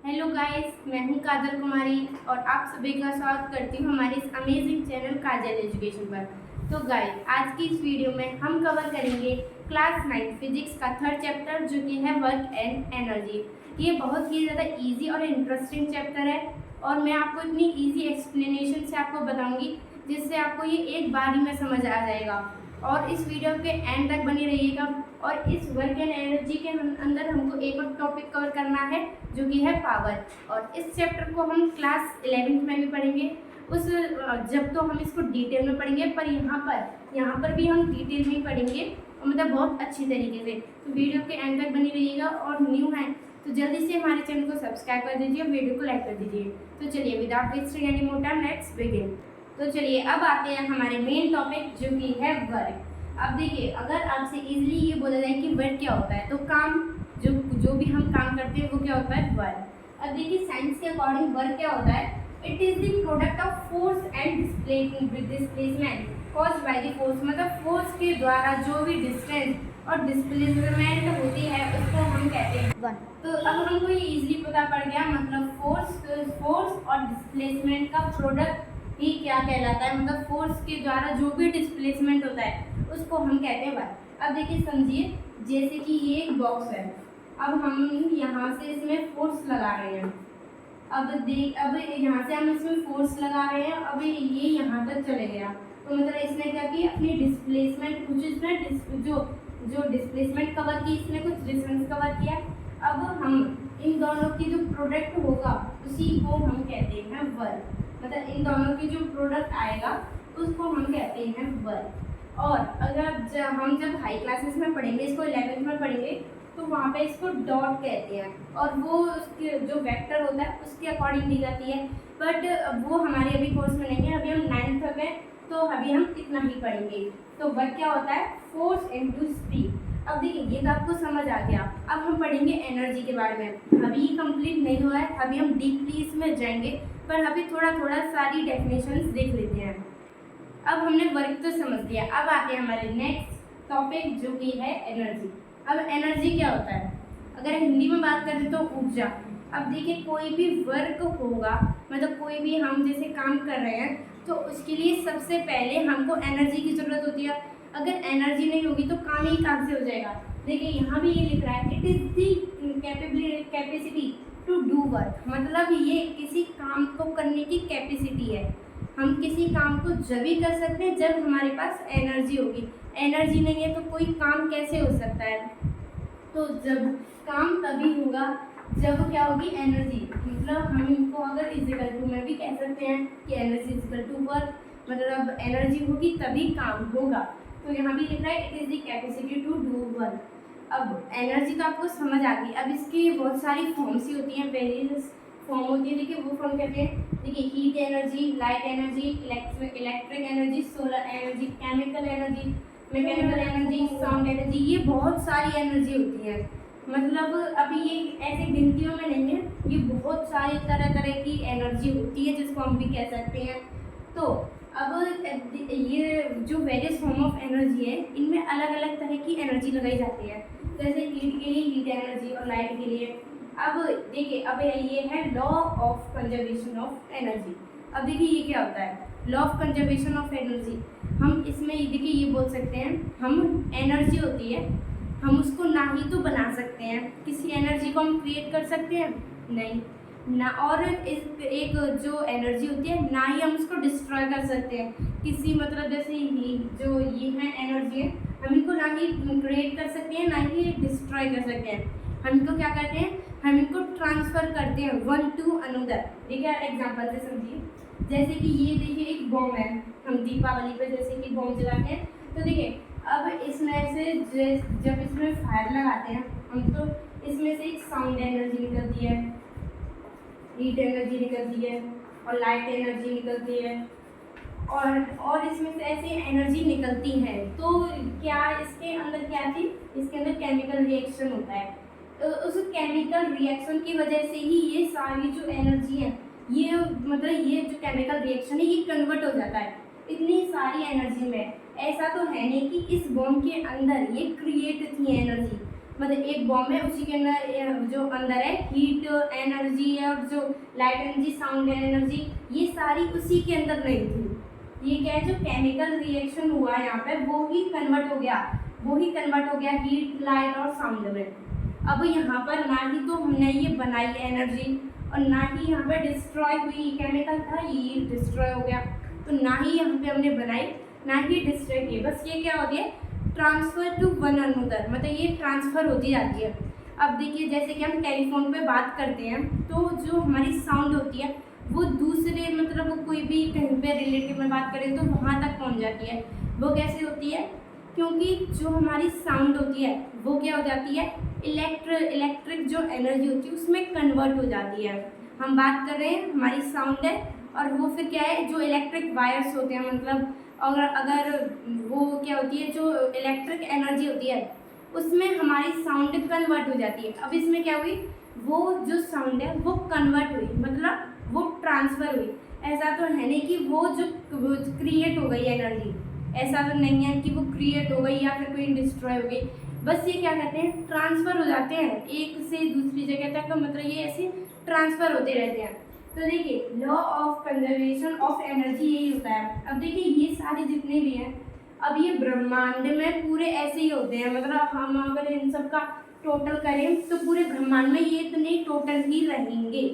Hello guys, मैं हूं काजल कुमारी और आप सभी का स्वागत करती हूं हमारे इस अमेजिंग चैनल काजल एजुकेशन पर। तो गाइस, आज की इस वीडियो में हम कवर करेंगे क्लास 9 फिजिक्स का थर्ड चैप्टर जो कि है वर्क एंड एनर्जी। ये बहुत ही ज़्यादा इजी और इंटरेस्टिंग चैप्टर है और मैं आपको इतनी इजी एक्सप्लेनेशन से आपको बताऊँगी जिससे आपको ये एक बार ही में समझ आ जाएगा। और इस वीडियो के एंड तक बनी रहिएगा। और इस वर्क एंड एनर्जी के अंदर हमको एक और टॉपिक कवर करना है जो कि है पावर। और इस चैप्टर को हम क्लास 11th में भी पढ़ेंगे जब तो हम इसको डिटेल में पढ़ेंगे, पर यहाँ पर भी हम डिटेल में पढ़ेंगे और मतलब बहुत अच्छी तरीके से। तो वीडियो के एंड तक बनी रहिएगा और न्यू है तो जल्दी से हमारे चैनल को सब्सक्राइब कर दीजिए और वीडियो को लाइक कर दीजिए। तो चलिए without wasting any more time let's begin. तो चलिए अब आते हैं हमारे मेन टॉपिक जो कि है वर्क। अब देखिए, अगर आपसे इजीली ये बोला जाए कि वर्क क्या होता है तो काम जो भी हम काम करते हैं वो क्या होता है, वर्क। अब देखिए, साइंस के अकॉर्डिंग वर्क क्या होता है, it is the product of force and displacement caused by the force. मतलब फोर्स के द्वारा जो भी डिस्टेंस और डिस्प्लेसमेंट होती है उसको हम कहते हैं वर्क। तो अब हमको ये इजीली पता पड़ गया, मतलब फोर्स और डिस्प्लेसमेंट का प्रोडक्ट ही क्या कहलाता है। मतलब फोर्स के द्वारा जो भी डिस्प्लेसमेंट होता है उसको हम कहते हैं वर्क। अब देखिए, समझिए, जैसे कि ये एक बॉक्स है, अब हम यहाँ से इसमें फोर्स लगा रहे हैं। अब यहाँ से हम इसमें फोर्स लगा रहे हैं, अब ये यहाँ तक चले गया तो मतलब इसने क्या किया, अपनी डिस्प्लेसमेंट कुछ इसमें जो डिस्प्लेसमेंट कवर की, इसने कुछ डिस्टेंस कवर किया। अब हम इन दोनों की जो प्रोडक्ट होगा उसी को हम कहते हैं वर्क। मतलब इन दोनों की जो प्रोडक्ट आएगा उसको हम कहते हैं वर्क। और अगर हम जब हाई क्लासेस में पढ़ेंगे, इसको 11th में पढ़ेंगे, तो वहाँ पे इसको डॉट कहते हैं और वो उसके जो वेक्टर होता है उसके अकॉर्डिंग दी जाती है। बट वो हमारे अभी कोर्स में नहीं है, अभी हम 9th में, तो अभी हम इतना ही पढ़ेंगे। तो वर्क क्या होता है, फोर्स इनटू स्पीड। अब देखिए, ये तो आपको समझ आ गया। अब हम पढ़ेंगे एनर्जी के बारे में। अभी कंप्लीट नहीं हुआ है, अभी हम डीपली इसमें जाएंगे, पर अभी थोड़ा थोड़ा सारी डेफिनेशंस देख लेते हैं। अब हमने वर्क तो समझ लिया, अब आते हैं हमारे नेक्स्ट टॉपिक जो कि है एनर्जी। अब एनर्जी क्या होता है, अगर हिंदी में बात करें तो ऊर्जा। अब देखिए, कोई भी वर्क होगा, मतलब कोई भी हम जैसे काम कर रहे हैं तो उसके लिए सबसे पहले हमको एनर्जी की ज़रूरत होती है। अगर एनर्जी नहीं होगी तो काम ही कहाँ से हो जाएगा। देखिए, यहाँ भी ये लिख रहा है, it is the capacity to do work. मतलब ये किसी काम को करने की कैपेसिटी है। हम किसी काम को जब भी कर सकते हैं जब हमारे पास एनर्जी होगी। एनर्जी नहीं है तो कोई काम कैसे हो सकता है। तो जब काम तभी होगा जब क्या होगी, एनर्जी। मतलब हम इनको अगर इजिकल टू में भी कह सकते हैं कि एनर्जी इजिकल टू वर्क। मतलब एनर्जी होगी तभी काम होगा। तो यहाँ भी लिख रहा है, it is the capacity to do work. अब एनर्जी तो आपको समझ आ गई। अब इसकी बहुत सारी फॉर्म्स ही होती हैं, वेरियस फॉर्म होती है। देखिए, वो फॉर्म कहते हैं, देखिए, heat energy, light energy, electric energy, solar energy, chemical energy, mechanical energy, sound energy. ये बहुत सारी एनर्जी होती है। मतलब अभी ये ऐसे गिनतियों में नहीं है, ये बहुत सारी तरह तरह की एनर्जी होती है जिसको हम भी कह सकते हैं। तो अब ये जो वेरियस फॉर्म ऑफ एनर्जी है, इनमें अलग अलग तरह की एनर्जी लगाई जाती है। जैसे हीट के लिए हीट एनर्जी और लाइट के लिए। अब देखिए, अब ये है law of conservation of energy. अब देखिए, ये क्या होता है, law of conservation of energy. हम इसमें देखिए ये बोल सकते हैं, हम एनर्जी होती है, हम उसको ना ही तो बना सकते हैं, किसी एनर्जी को हम क्रिएट कर सकते हैं नहीं ना, और एक जो एनर्जी होती है ना ही हम उसको डिस्ट्रॉय कर सकते हैं किसी, मतलब जैसे जो ये है एनर्जी है, हम इनको ना ही क्रिएट कर सकते हैं ना ही डिस्ट्रॉय कर सकते हैं। हम इनको क्या करते हैं, हम इनको ट्रांसफ़र करते हैं वन टू अनदर। देखिए, एग्जाम्पल से समझिए, जैसे कि ये देखिए एक बॉम्ब है, हम दीपावली पे जैसे कि बॉम्ब जलाते हैं। तो देखिए, अब इसमें से जब इसमें फायर लगाते हैं हम, तो इसमें से एक साउंड एनर्जी निकलती है, हीट एनर्जी निकलती है और लाइट एनर्जी निकलती है, और इसमें से ऐसी एनर्जी निकलती है। तो क्या इसके अंदर क्या थी, इसके अंदर केमिकल रिएक्शन होता है। तो उस केमिकल रिएक्शन की वजह से ही ये सारी जो एनर्जी है, ये मतलब ये जो केमिकल रिएक्शन है ये कन्वर्ट हो जाता है इतनी सारी एनर्जी में। ऐसा तो है नहीं कि इस बॉम्ब के अंदर ये क्रिएट थी एनर्जी, मतलब एक बॉम्ब है, उसी के अंदर जो अंदर है हीट एनर्जी है और जो लाइट एनर्जी, साउंड एनर्जी, ये सारी उसी के अंदर नहीं थी। ये क्या है, जो केमिकल रिएक्शन हुआ है यहाँ पे वो ही कन्वर्ट हो गया हीट, लाइट और साउंड में। अब यहाँ पर ना ही तो हमने ये बनाई एनर्जी और ना ही यहाँ पे डिस्ट्रॉय हुई, केमिकल था ये डिस्ट्रॉय हो गया, तो ना ही यहाँ पे हमने बनाई ना ही डिस्ट्रॉय की, बस ये क्या होती है, ट्रांसफ़र टू वन अनदर, मतलब ये ट्रांसफ़र होती जाती है। अब देखिए जैसे कि हम टेलीफोन पे बात करते हैं तो जो हमारी साउंड होती है वो दूसरे, मतलब कोई भी कहीं पे रिलेटिव में बात करें तो वहाँ तक पहुँच जाती है। वो कैसे होती है, क्योंकि जो हमारी साउंड होती है वो क्या हो जाती है, इलेक्ट्रिक जो एनर्जी होती है उसमें कन्वर्ट हो जाती है। हम बात कर रहे हैं हमारी साउंड है और वो फिर क्या है, जो इलेक्ट्रिक वायर्स होते हैं, मतलब अगर वो क्या होती है, जो इलेक्ट्रिक एनर्जी होती है उसमें हमारी साउंड कन्वर्ट हो जाती है। अब इसमें क्या हुई, वो जो साउंड है वो कन्वर्ट हुई, मतलब वो ट्रांसफ़र हुई। ऐसा तो है नहीं कि वो जो क्रिएट हो गई एनर्जी, ऐसा तो नहीं है कि वो क्रिएट हो गई या फिर कोई डिस्ट्रॉय हो गई, बस ये क्या कहते हैं, ट्रांसफ़र हो जाते हैं एक से दूसरी जगह तक, मतलब ये ऐसे ट्रांसफ़र होते रहते हैं। तो देखिए law of conservation of energy यही होता है। अब देखिए ये सारे जितने भी हैं, अब ये ब्रह्मांड में पूरे ऐसे ही होते हैं, मतलब हम अगर इन सब का टोटल करें तो पूरे ब्रह्मांड में ये इतने टोटल ही रहेंगे,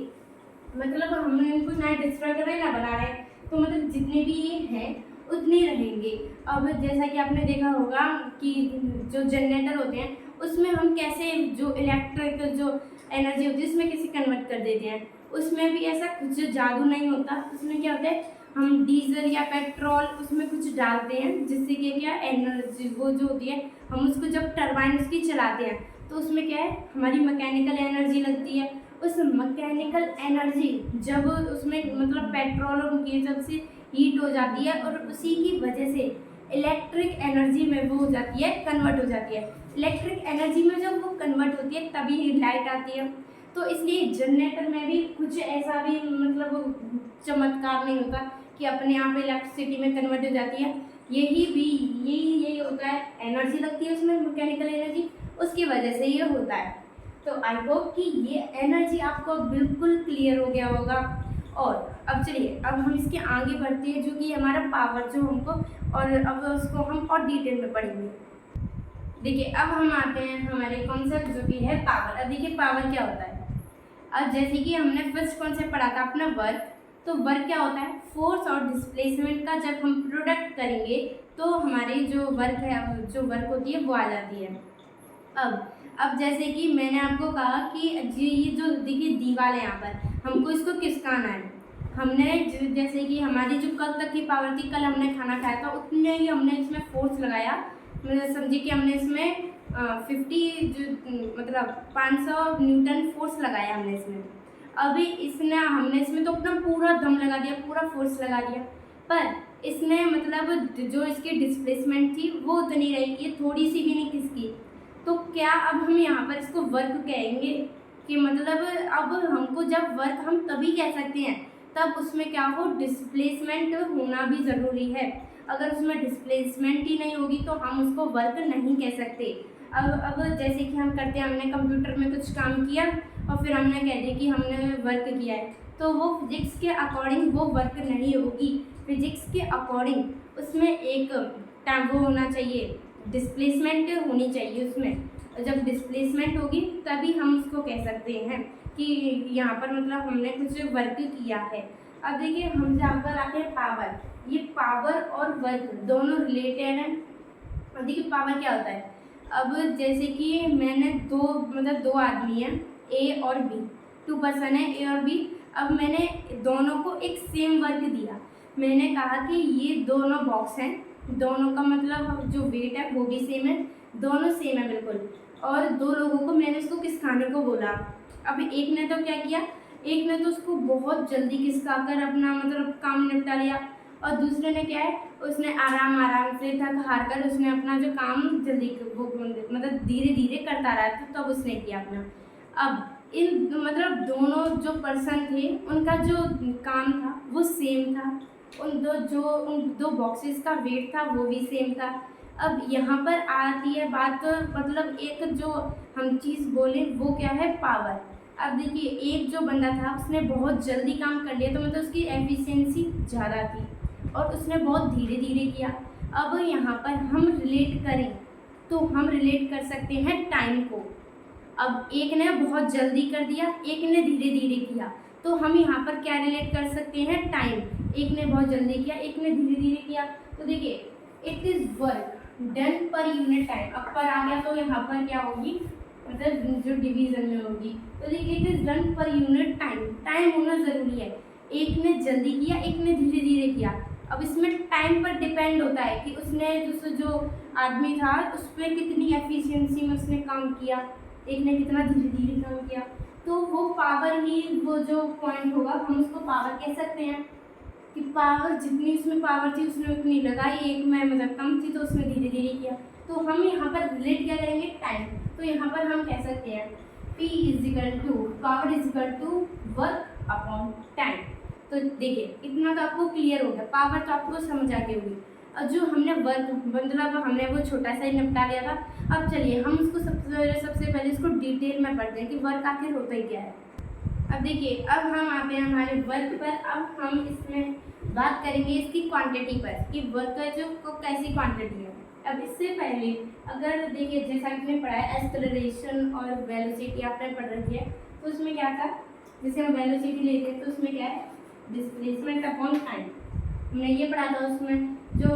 मतलब हम इनको ना डिस्ट्रॉय कर रहे हैं ना बना रहे हैं, तो मतलब जितने भी ये हैं उतने रहेंगे। अब जैसा कि आपने देखा होगा कि जो जनरेटर होते हैं उसमें हम कैसे जो इलेक्ट्रिक जो एनर्जी होती है उसमें कैसे कन्वर्ट कर देते हैं, उसमें भी ऐसा कुछ जादू नहीं होता। उसमें क्या होता है, हम डीजल या पेट्रोल उसमें कुछ डालते हैं जिससे कि क्या एनर्जी वो जो होती है, हम उसको जब टरबाइन उसकी चलाते हैं तो उसमें क्या है, हमारी मैकेनिकल एनर्जी लगती है। उस मैकेनिकल एनर्जी जब उसमें मतलब पेट्रोल और ये सब से हीट हो जाती है और उसी की वजह से इलेक्ट्रिक एनर्जी में वो हो जाती है, कन्वर्ट हो जाती है। इलेक्ट्रिक एनर्जी में जब वो कन्वर्ट होती है तभी लाइट आती है। तो इसलिए जनरेटर में भी कुछ ऐसा भी मतलब चमत्कार नहीं होता कि अपने आप इलेक्ट्रिसिटी में कन्वर्ट हो जाती है। यही होता है, एनर्जी लगती है उसमें, मैकेनिकल एनर्जी, उसकी वजह से ये होता है। तो आई होप कि ये एनर्जी आपको बिल्कुल क्लियर हो गया होगा। और अब चलिए अब हम इसके आगे बढ़ते हैं, जो कि हमारा पावर जो हमको, और अब उसको हम और डिटेल में पढ़ेंगे। देखिए अब हम आते हैं हमारे कॉन्सेप्ट जो कि है पावर। अब देखिए पावर क्या होता है। अब जैसे कि हमने फर्स्ट कॉन्सेप्ट पढ़ा था अपना वर्क, तो वर्क क्या होता है, फोर्स और डिस्प्लेसमेंट का जब हम प्रोडक्ट करेंगे तो हमारी जो वर्क है, जो वर्क होती है वो आ जाती है। अब जैसे कि मैंने आपको कहा कि ये जो देखिए दीवार है यहाँ पर, हमको इसको खिसकाना है। हमने जैसे कि हमारी जो कल तक की पावर थी, कल हमने खाना खाया था उतने ही हमने इसमें फोर्स लगाया, मतलब समझिए कि हमने इसमें 500 न्यूटन फोर्स लगाया हमने इसमें। अभी हमने इसमें तो अपना पूरा दम लगा दिया, पूरा फोर्स लगा दिया, पर इसने मतलब जो इसकी डिस्प्लेसमेंट थी वो उतनी रही, ये थोड़ी सी भी नहीं खिसकी। तो क्या अब हम यहाँ पर इसको वर्क कहेंगे कि मतलब अब हमको जब वर्क हम तभी कह सकते हैं तब उसमें क्या हो, डिस्प्लेसमेंट होना भी ज़रूरी है। अगर उसमें डिस्प्लेसमेंट ही नहीं होगी तो हम उसको वर्क नहीं कह सकते। अब जैसे कि हम करते हैं, हमने कंप्यूटर में कुछ काम किया और फिर हमने कह दिया कि हमने वर्क किया है, तो वो फिजिक्स के अकॉर्डिंग वो वर्क नहीं होगी। फिजिक्स के अकॉर्डिंग उसमें एक वो होना चाहिए, डिस्प्लेसमेंट होनी चाहिए उसमें। जब डिस्प्लेसमेंट होगी तभी हम उसको कह सकते हैं कि यहाँ पर मतलब हमने कुछ वर्क किया है। अब देखिए हम जहाँ पर आते हैं पावर, ये पावर और वर्क दोनों रिलेटेड हैं। अब देखिए पावर क्या होता है। अब जैसे कि मैंने दो आदमी हैं, ए और बी, 2 पर्सन है ए और बी। अब मैंने दोनों को एक सेम वर्क दिया, मैंने कहा कि ये दोनों बॉक्स हैं, दोनों का मतलब जो वेट है वो भी सेम है, दोनों सेम है बिल्कुल, और 2 लोगों को मैंने इसको खिसकाने को बोला। अब एक ने तो क्या किया, एक ने तो उसको बहुत जल्दी खिसका कर अपना मतलब काम निपटा लिया, और दूसरे ने क्या है, उसने आराम से थक हार कर उसने अपना जो काम जल्दी वो मतलब धीरे धीरे करता रहा, तो तब उसने किया अपना। अब इन मतलब दोनों जो पर्सन थे उनका जो काम था वो सेम था, उन दो बॉक्सेस का वेट था वो भी सेम था, अब यहाँ पर आती है बात, मतलब एक जो हम चीज़ बोले वो क्या है, पावर। अब देखिए एक जो बंदा था उसने बहुत जल्दी काम कर लिया, तो मतलब उसकी एफिशिएंसी ज़्यादा थी और उसने बहुत धीरे धीरे किया। अब यहाँ पर हम रिलेट करें तो हम रिलेट कर सकते हैं टाइम को। अब एक ने बहुत जल्दी कर दिया, एक ने धीरे धीरे किया, तो हम यहाँ पर क्या रिलेट कर सकते हैं, टाइम। एक ने बहुत जल्दी किया, एक ने धीरे धीरे किया। तो देखिए it is work done per unit time. अब पर आ गया तो यहाँ पर क्या होगी, मतलब जो डिवीजन में होगी। तो देखिए it is done per unit time, time होना ज़रूरी है। एक ने जल्दी किया, एक ने धीरे धीरे किया। अब इसमें टाइम पर डिपेंड होता है कि उसने जो आदमी था उस पर कितनी एफिशिएंसी में उसने काम किया, एक ने कितना धीरे धीरे काम किया। तो वो पावर ही, वो जो पॉइंट होगा हम उसको पावर कह सकते हैं कि पावर जितनी उसमें पावर थी उसने उतनी लगाई, एक में मतलब कम थी तो उसने धीरे धीरे किया। तो हम यहाँ पर रिलेट क्या करेंगे, टाइम। तो यहाँ पर हम कह सकते हैं P is equal to power is equal to work upon time. तो देखिए इतना तो आपको क्लियर हो गया, पावर तो आपको समझ आ गई होगी। और जो हमने वर्क मतलब हमने वो छोटा सा ही निपटा लिया था। अब चलिए हम उसको सबसे पहले इसको डिटेल में पढ़ते हैं कि वर्क आखिर होता ही क्या है। अब देखिए अब हम आते हैं हमारे वर्क पर। अब हम इसमें बात करेंगे इसकी क्वांटिटी पर कि वर्क का जो कैसी क्वांटिटी है। अब इससे पहले अगर देखिए जैसा कि आपने पढ़ा है एक्सेलरेशन और वेलोसिटी आपने पढ़ रखी है, तो उसमें क्या था, जैसे हम वेलोसिटी लेते हैं तो उसमें क्या है, डिस्प्लेसमेंट अपॉन टाइम। हमने ये पढ़ा था उसमें जो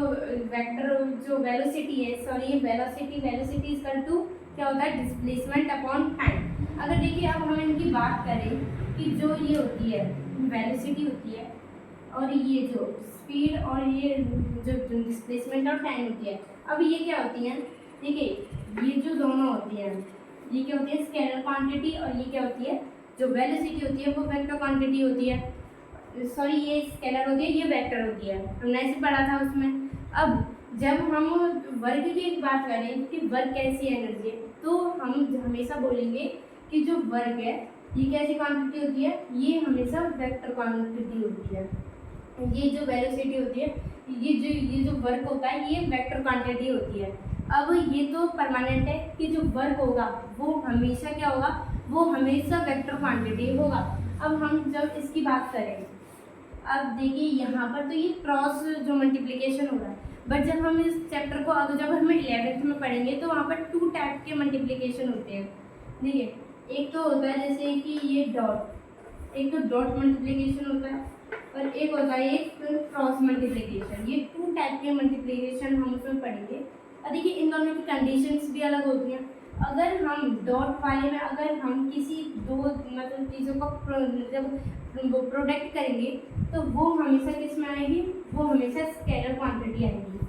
वेक्टर जो वेलोसिटी है, सॉरी वेलोसिटी इक्वल टू क्या होता है, डिस्प्लेसमेंट अपॉन टाइम। अगर देखिए अब हम इनकी बात करें कि जो ये होती है वेलोसिटी होती है और ये जो स्पीड और ये जो डिस्प्लेसमेंट और टाइम होती है, अब ये क्या होती हैं, देखिए ये जो दोनों होती हैं ये क्या होती है, स्केलर क्वांटिटी, और ये क्या होती है, जो वेलोसिटी होती है वो वेक्टर क्वांटिटी होती है। सॉरी ये स्केलर होती है, ये वेक्टर होती है, हमने ऐसे पढ़ा था उसमें। अब जब हम वर्क की बात करें कि वर्क कैसी एनर्जी है, तो हम हमेशा बोलेंगे कि जो वर्क है ये कैसी क्वांटिटी होती है, ये हमेशा वेक्टर क्वांटिटी होती है। ये जो वेलोसिटी होती है, ये जो वर्क होता है ये वेक्टर क्वांटिटी होती है। अब ये तो परमानेंट है कि जो वर्क होगा वो हमेशा क्या होगा, वो हमेशा वेक्टर क्वांटिटी होगा। अब हम जब इसकी बात करें, अब देखिए यहाँ पर तो ये क्रॉस जो मल्टीप्लिकेशन हो रहा है, बट जब हम इस चैप्टर को जब हम 11th में पढ़ेंगे तो वहाँ पर 2 टाइप के मल्टीप्लिकेशन होते हैं। देखिए एक तो होता है जैसे कि ये डॉट, एक तो डॉट मल्टीप्लिकेशन होता है और एक होता है एक क्रॉस मल्टीप्लिकेशन। ये 2 टाइप के मल्टीप्लिकेशन हम उसमें पढ़ेंगे। और देखिए इन दोनों की कंडीशंस भी अलग होती हैं। अगर हम डॉट वाले में अगर हम किसी दो मतलब चीज़ों को जब प्रोडक्ट करेंगे तो वो हमेशा किस में आएगी, वो हमेशा स्केलर क्वांटिटी आएगी।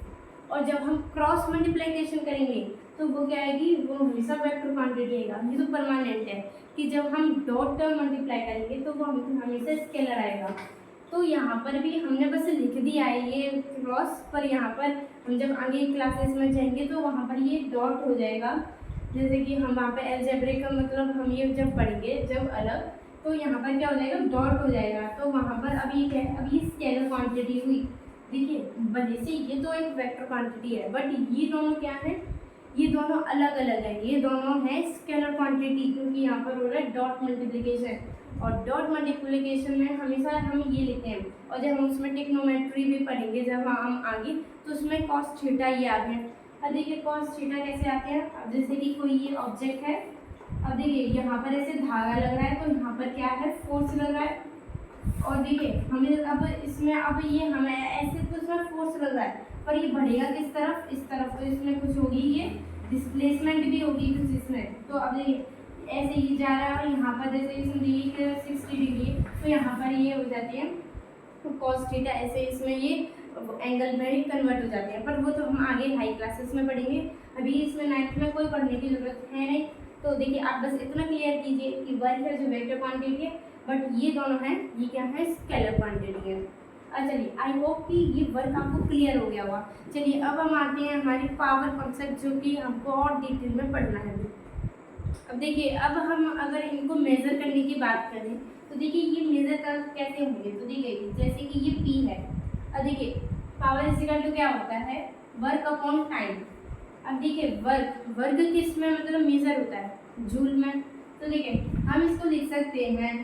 और जब हम क्रॉस मल्टीप्लिकेशन करेंगे तो वो क्या आएगी, वो हमेशा वेक्टर क्वांटिटी आएगा। ये तो परमानेंट है कि जब हम डॉट टर्म मल्टीप्लाई करेंगे तो वो हमेशा स्केलर आएगा। तो यहाँ पर भी हमने बस लिख दिया है ये क्रॉस, पर यहाँ पर हम जब आगे क्लासेस में जाएंगे तो वहाँ पर ये डॉट हो जाएगा। जैसे कि हम वहाँ पे अलजेब्रिक का मतलब हम ये जब पढ़ेंगे जब अलग, तो यहाँ पर क्या हो जाएगा, डॉट हो जाएगा। तो वहाँ पर अब ये क्या है, अब ये स्केलर क्वांटिटी हुई। देखिए भले से ये तो एक वेक्टर क्वांटिटी है, बट ये दोनों क्या है, ये दोनों अलग अलग है। ये दोनों है स्केलर क्वांटिटी, क्योंकि यहाँ पर हो रहा है डॉट मल्टीप्लिकेशन। और डॉट मल्टीप्लिकेशन में हमेशा हम ये लिखते हैं, और जब हम उसमें टेक्नोमेट्री भी पढ़ेंगे जब हम आगे, तो उसमें कॉस थीटा ये आते हैं। अब देखिए कॉस थीटा कैसे आते हैं, अब जैसे कि कोई ये ऑब्जेक्ट है, अब देखिए यहाँ पर ऐसे धागा लग रहा है तो यहाँ पर क्या है, फोर्स लग रहा है। और देखिए हमें अब इसमें अब ये हमें ऐसे तो इसमें फोर्स लग रहा है, पर ये बढ़ेगा किस तरफ, इस तरफ। तो इसमें कुछ होगी, ये डिस्प्लेसमेंट भी होगी कुछ इसमें। तो अब देखिए ऐसे ही जा रहा है, और यहाँ पर जैसे इसमें देखिए 60 डिग्री, तो यहाँ पर ये हो जाती है कॉस थीटा, ऐसे इसमें ये एंगल में ही कन्वर्ट हो जाते हैं। पर वो तो हम आगे हाई क्लासेस में पढ़ेंगे, अभी इसमें 9th में कोई पढ़ने की जरूरत है नहीं। तो देखिए आप बस इतना क्लियर कीजिए कि वर्क है जो वेक्टर क्वांटिटी है, बट ये दोनों हैं ये क्या है, स्केलर क्वांटिटी है। चलिए आई होप कि ये वर्क आपको क्लियर हो गया होगा। चलिए अब हम आते हैं हमारी पावर कॉन्सेप्ट, जो कि हमको और डिटेल में पढ़ना है। अब देखिए अब हम अगर इनको मेज़र करने की बात करें तो देखिए ये मेज़र कर कैसे होंगे। तो देखिए जैसे कि ये P है, अब देखिए पावर इक्वल टू क्या होता है, वर्क अपॉन टाइम। अब देखिए वर्ग किस में मतलब मेजर होता है, जूल में। तो देखिए हम इसको लिख सकते हैं,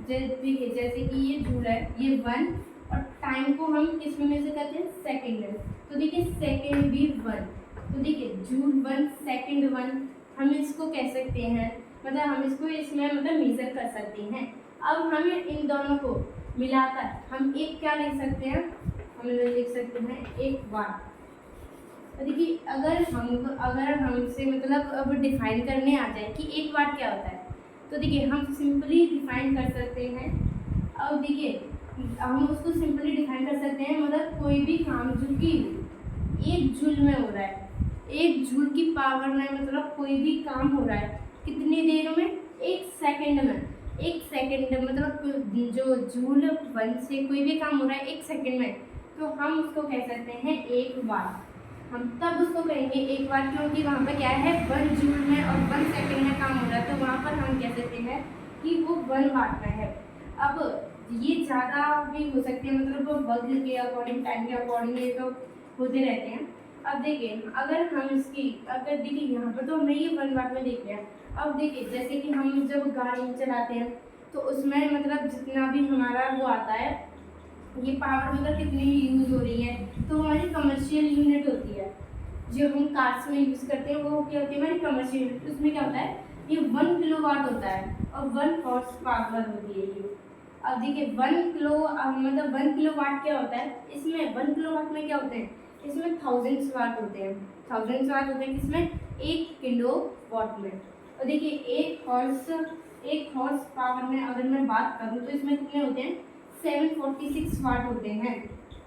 देखिए जैसे कि ये जूल है, ये 1, और टाइम को हम किस में मेजर करते हैं, सेकंड में। तो देखिए सेकंड भी 1, तो देखिए जूल 1 सेकंड 1, हम इसको कह सकते हैं, मतलब हम इसको इसमें मतलब मेजर कर सकते हैं। अब हम इन दोनों को मिलाकर हम एक क्या लिख सकते हैं, हम लिख सकते हैं एक वाट। देखिए अगर हमसे मतलब अब डिफाइन करने आ जाए कि एक वाट क्या होता है, तो देखिए हम सिंपली डिफाइन कर सकते हैं। अब देखिए हम उसको सिंपली डिफाइन कर सकते हैं, मतलब कोई भी काम जो कि 1 जूल में हो रहा है, 1 जूल की पावर में मतलब कोई भी काम हो रहा है कितनी देर में, 1 सेकंड में। 1 सेकंड मतलब जो जूल 1 से कोई भी काम हो रहा है 1 सेकंड में, तो हम उसको कह सकते हैं 1 वाट। हम तब उसको कहेंगे 1 वाट, क्योंकि वहाँ पर क्या है 1 जूल में और 1 सेकंड में काम हो रहा है, तो वहाँ पर हम कह सकते हैं कि वो 1 वाट में है। अब ये ज़्यादा भी हो सकते हैं, मतलब वो वक्त के अकॉर्डिंग, टाइम के अकॉर्डिंग ये तो होते रहते हैं। अब देखिए अगर हम इसकी देखिए यहाँ पर तो हमने ये 1 वाट में देख लिया। अब देखिए जैसे कि हम जब गाड़ी चलाते हैं तो उसमें मतलब जितना भी हमारा वो आता है, ये पावर मतलब कितनी यूज़ हो रही है, तो हमारी कमर्शियल यूनिट होती है जो हम कार्स में यूज़ करते हैं, वो क्या होती है हमारी कमर्शियल यूनिट। उसमें क्या होता है, ये 1 किलोवाट होता है और 1 हॉर्स पावर होती है ये। अब देखिए 1 किलो मतलब 1 किलोवाट क्या होता है, इसमें 1 किलोवाट में क्या होते हैं, इसमें थाउजेंड्स वाट होते हैं, थाउजेंड्स वाट होते हैं किसमें, 1 किलोवाट में। और देखिए एक हॉर्स पावर में अगर मैं बात करूँ तो इसमें कितने होते हैं, 746 वाट होते हैं।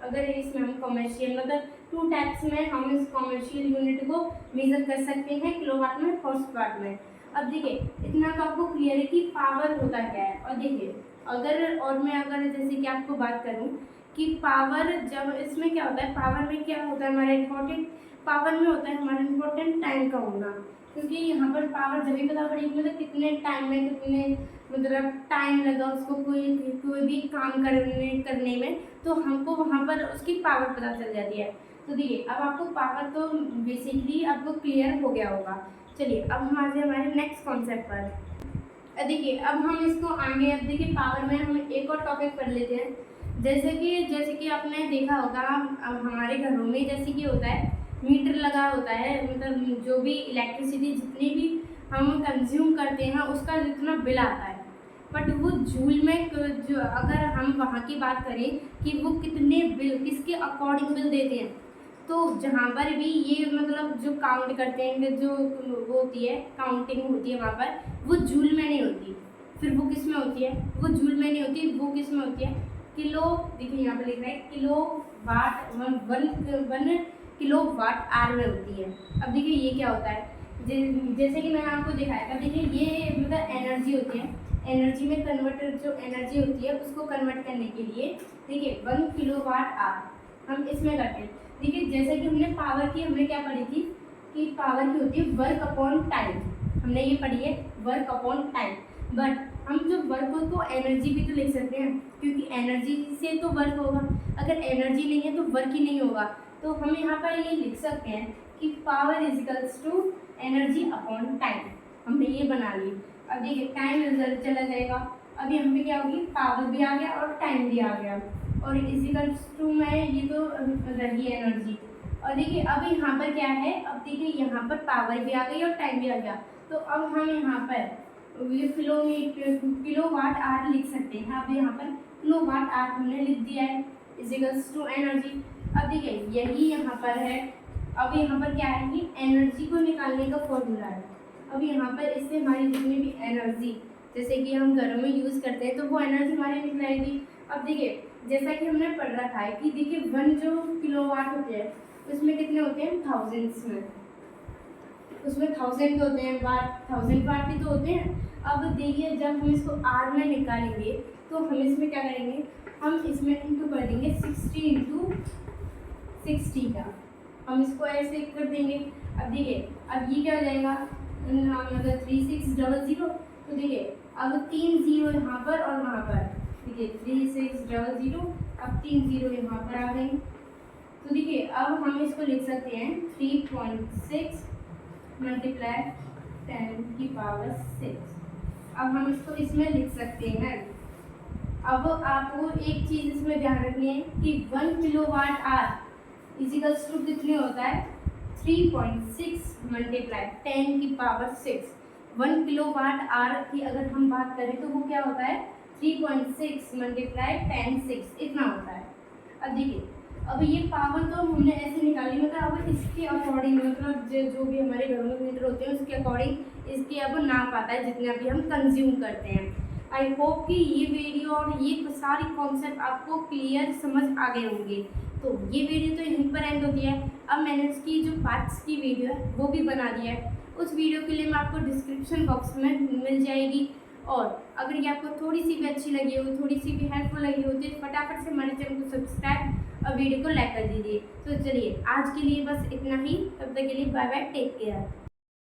अगर इसमें हम कमर्शियल मतलब 2 टाइप्स में हम इस कमर्शियल यूनिट को मेजर कर सकते हैं, किलोवाट में, हॉर्स वाट में। अब देखिए इतना तो आपको क्लियर है कि पावर होता क्या है। और देखिए अगर जैसे कि आपको बात करूं कि पावर, जब इसमें क्या होता है, पावर में क्या होता है हमारा इम्पोर्टेंट, पावर में होता है हमारा इम्पोर्टेंट टाइम का होना, क्योंकि यहाँ पर पावर जब भी पता पड़ेगी मतलब कितने टाइम में, कितने मतलब टाइम लगा उसको कोई भी काम करने में, तो हमको वहाँ पर उसकी पावर पता चल जाती है। तो देखिए अब आपको पावर तो बेसिकली आपको क्लियर हो गया होगा। चलिए अब हम आ जाए हमारे नेक्स्ट कॉन्सेप्ट पर। देखिए अब हम इसको आगे, अब देखिए पावर में हम एक और टॉपिक पढ़ लेते हैं। जैसे कि आपने देखा होगा, अब हमारे घरों में जैसे कि होता है मीटर लगा होता है, मतलब जो भी इलेक्ट्रिसिटी जितनी भी हम कंज्यूम करते हैं उसका जितना बिल आता है, बट वो जूल में जो अगर हम वहाँ की बात करें कि वो कितने बिल किसके अकॉर्डिंग बिल देते हैं, तो जहाँ पर भी ये मतलब जो काउंट करते हैं, जो वो होती है काउंटिंग होती है वहाँ पर, वो जूल में नहीं होती। फिर वो किस में होती है, वो जूल में नहीं होती, वो किस में होती है, किलो। देखिए यहाँ पर लिख रहा है kilowatt, one kilowatt आर में होती है। अब देखिए ये क्या होता है, जैसे कि मैंने आपको दिखाया था, देखिए ये मतलब एनर्जी होती है, एनर्जी में कन्वर्टर जो एनर्जी होती है उसको कन्वर्ट करने के लिए देखिए 1 किलोवाट आवर हम इसमें करते हैं। देखिए जैसे कि हमने पावर की हमने क्या पढ़ी थी कि पावर की होती है वर्क अपॉन टाइम, हमने ये पढ़ी है वर्क अपॉन टाइम। बट हम जो वर्क को एनर्जी भी तो लिख सकते हैं, क्योंकि एनर्जी से तो वर्क होगा, अगर एनर्जी नहीं है तो वर्क ही नहीं होगा। तो हम यहाँ पर ये लिख सकते हैं कि power is equals to energy upon time, हमने ये बना ली। अब देखिए टाइम रिजल्ट चला जाएगा, अब यहाँ पे क्या होगी, पावर भी आ गया और टाइम भी आ गया, और इजिकल्स टू में ये तो रही एनर्जी। और देखिए अब यहाँ पर क्या है, अब देखिए यहाँ पर पावर भी आ गई और टाइम भी आ गया, तो अब हम यहाँ पर ये किलोवाट आवर लिख सकते हैं। अब यहाँ पर किलोवाट आवर हमने लिख दिया है इजिकल्स टू एनर्जी। अब देखिए यही यहाँ पर है, अब यहाँ पर क्या है कि एनर्जी को निकालने का फॉर्मूला है। अब यहाँ पर इससे हमारी जितनी भी एनर्जी जैसे कि हम घरों में यूज़ करते हैं तो वो एनर्जी हमारी निकल आएगी। अब देखिए जैसा कि हमने पढ़ रखा है कि देखिए 1 जो किलोवाट होते हैं उसमें कितने होते हैं, थाउजेंड्स में, उसमें 1000 होते हैं वाट, 1000 वाट भी तो होते हैं। अब देखिए जब हम इसको आर में निकालेंगे तो हम इसमें क्या करेंगे, हम इसमें इंटू कर देंगे 60 इंटू 60 का, हम इसको ऐसे कर देंगे। अब देखिए अब ये क्या हो जाएगा, मतलब 3600, तो देखिए अब 3 जीरो यहाँ पर और वहाँ पर, देखिए 3600, अब 3 जीरो यहाँ पर आ गई, तो देखिए अब हम इसको लिख सकते हैं 3.6 मल्टीप्लाई 10 की पावर 6। अब हम इसको इसमें लिख सकते हैं। अब आपको एक चीज़ इसमें ध्यान रखनी है कि 1 किलोवाट आवर इजिकल्स टू कितने होता है 3.6 मल्टीप्लाई 10 की पावर 6। 1 किलोवाट आवर की अगर हम बात करें तो वो क्या होता है 3.6 मल्टीप्लाई 10 इतना होता है। अब देखिए अब ये पावर तो हमने ऐसे निकाली, मतलब अब इसके अकॉर्डिंग मतलब जो भी हमारे घरों में मीटर होते हैं उसके अकॉर्डिंग इसके अब नाप आता है जितने अभी हम कंज्यूम करते हैं। आई होप कि ये वीडियो और ये सारी कॉन्सेप्ट आपको क्लियर समझ आ गए होंगे। तो ये वीडियो तो यहीं पर एंड होती है। अब मैंने उसकी जो पार्ट्स की वीडियो है वो भी बना दिया है, उस वीडियो के लिए मैं आपको डिस्क्रिप्शन बॉक्स में मिल जाएगी। और अगर ये आपको थोड़ी सी भी अच्छी लगी हो, थोड़ी सी भी हेल्पफुल लगी हो तो फटाफट से हमारे चैनल को सब्सक्राइब और वीडियो को लाइक कर दीजिए। तो चलिए आज के लिए बस इतना ही, तब तक के लिए बाय बाय, टेक केयर।